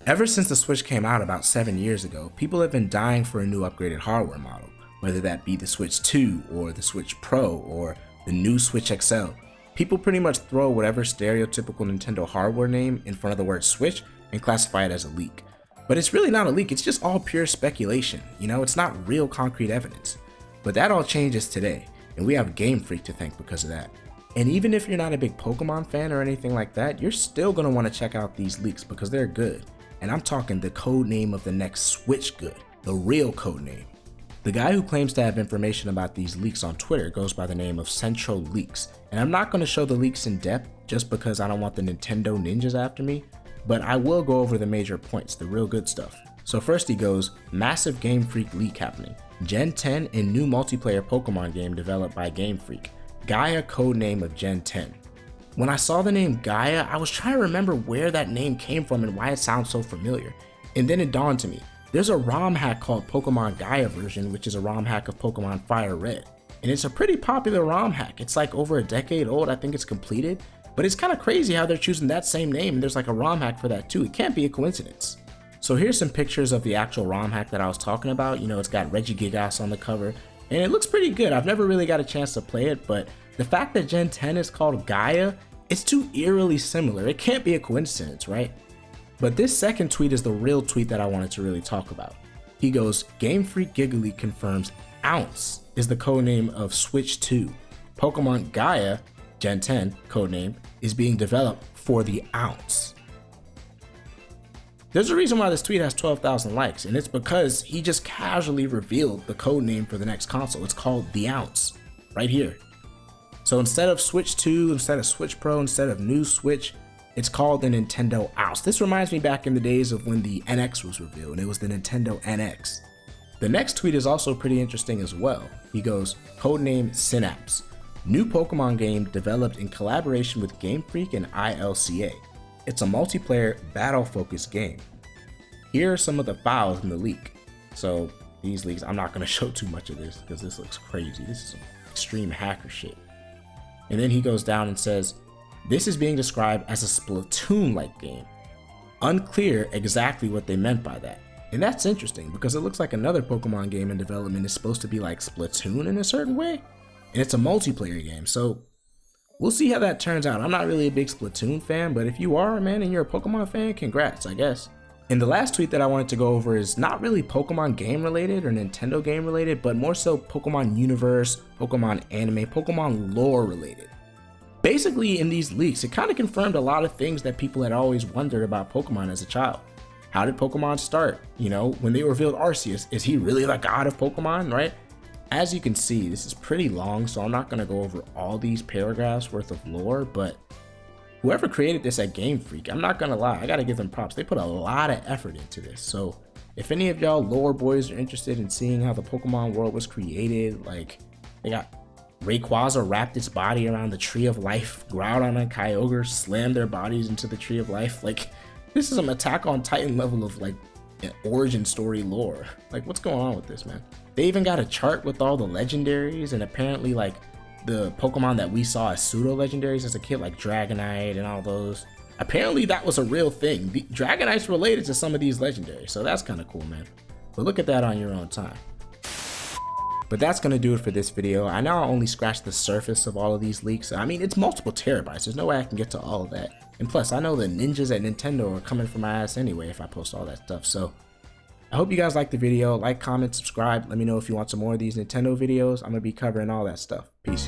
Ever since the Switch came out about 7 years ago, people have been dying for a new upgraded hardware model, whether that be the Switch 2 or the Switch Pro or the new Switch XL. People pretty much throw whatever stereotypical Nintendo hardware name in front of the word Switch and classify it as a leak. But it's really not a leak, it's just all pure speculation, it's not real concrete evidence. But that all changes today, and we have Game Freak to thank because of that. And even if you're not a big Pokemon fan or anything like that, you're still going to want to check out these leaks because they're good. And I'm talking the code name of the next Switch good, the real code name. The guy who claims to have information about these leaks on Twitter goes by the name of Central Leaks, and I'm not going to show the leaks in depth just because I don't want the Nintendo ninjas after me, but I will go over the major points, the real good stuff. So first he goes, massive Game Freak leak happening. Gen 10 and new multiplayer Pokemon game developed by Game Freak. Gaia codename of Gen 10. When I saw the name Gaia, I was trying to remember where that name came from and why it sounds so familiar. And then it dawned on me, there's a ROM hack called Pokemon Gaia version, which is a ROM hack of Pokemon Fire Red. And it's a pretty popular ROM hack. It's like over a decade old, I think it's completed. But it's kind of crazy how they're choosing that same name and there's like a ROM hack for that too. It can't be a coincidence. So here's some pictures of the actual ROM hack that I was talking about. It's got Regigigas on the cover and it looks pretty good. I've never really got a chance to play it, but the fact that Gen 10 is called Gaia, it's too eerily similar. It can't be a coincidence, right? But this second tweet is the real tweet that I wanted to really talk about. He goes, Game Freak Giggly confirms Ounce is the codename of Switch 2. Pokemon Gaia, Gen 10 codename, is being developed for the Ounce. There's a reason why this tweet has 12,000 likes, and it's because he just casually revealed the codename for the next console. It's called the Ounce, right here. So instead of Switch 2, instead of Switch Pro, instead of new Switch, it's called the Nintendo Ounce. This reminds me back in the days of when the NX was revealed. It was the Nintendo NX. The next tweet is also pretty interesting as well. He goes, codename Synapse. New Pokemon game developed in collaboration with Game Freak and ILCA. It's a multiplayer battle-focused game. Here are some of the files in the leak. So these leaks, I'm not going to show too much of this because this looks crazy. This is some extreme hacker shit. And then he goes down and says, this is being described as a Splatoon-like game. Unclear exactly what they meant by that. And that's interesting because it looks like another Pokemon game in development is supposed to be like Splatoon in a certain way. And it's a multiplayer game, so we'll see how that turns out. I'm not really a big Splatoon fan, but if you are, man, and you're a Pokemon fan, congrats, I guess. And the last tweet that I wanted to go over is not really Pokemon game related or Nintendo game related, but more so Pokemon universe, Pokemon anime, Pokemon lore related. Basically, in these leaks, it kind of confirmed a lot of things that people had always wondered about Pokemon as a child. How did Pokemon start? When they revealed Arceus, is he really the god of Pokemon, right? As you can see, this is pretty long, so I'm not going to go over all these paragraphs worth of lore, but whoever created this at Game Freak, I'm not going to lie, I got to give them props. They put a lot of effort into this. So if any of y'all lore boys are interested in seeing how the Pokemon world was created, like they got Rayquaza wrapped its body around the Tree of Life, Groudon and Kyogre slammed their bodies into the Tree of Life. Like, this is an Attack on Titan level of like an origin story lore. Like, what's going on with this, man? They even got a chart with all the legendaries, and apparently like the Pokemon that we saw as pseudo legendaries as a kid, like Dragonite and all those, apparently that was a real thing. The Dragonite's related to some of these legendaries, so that's kind of cool, man. But look at that on your own time. But that's going to do it for this video. I know I only scratched the surface of all of these leaks. I mean, it's multiple terabytes. There's no way I can get to all of that. And plus, I know the ninjas at Nintendo are coming for my ass anyway if I post all that stuff. So I hope you guys liked the video. Like, comment, subscribe. Let me know if you want some more of these Nintendo videos. I'm going to be covering all that stuff. Peace.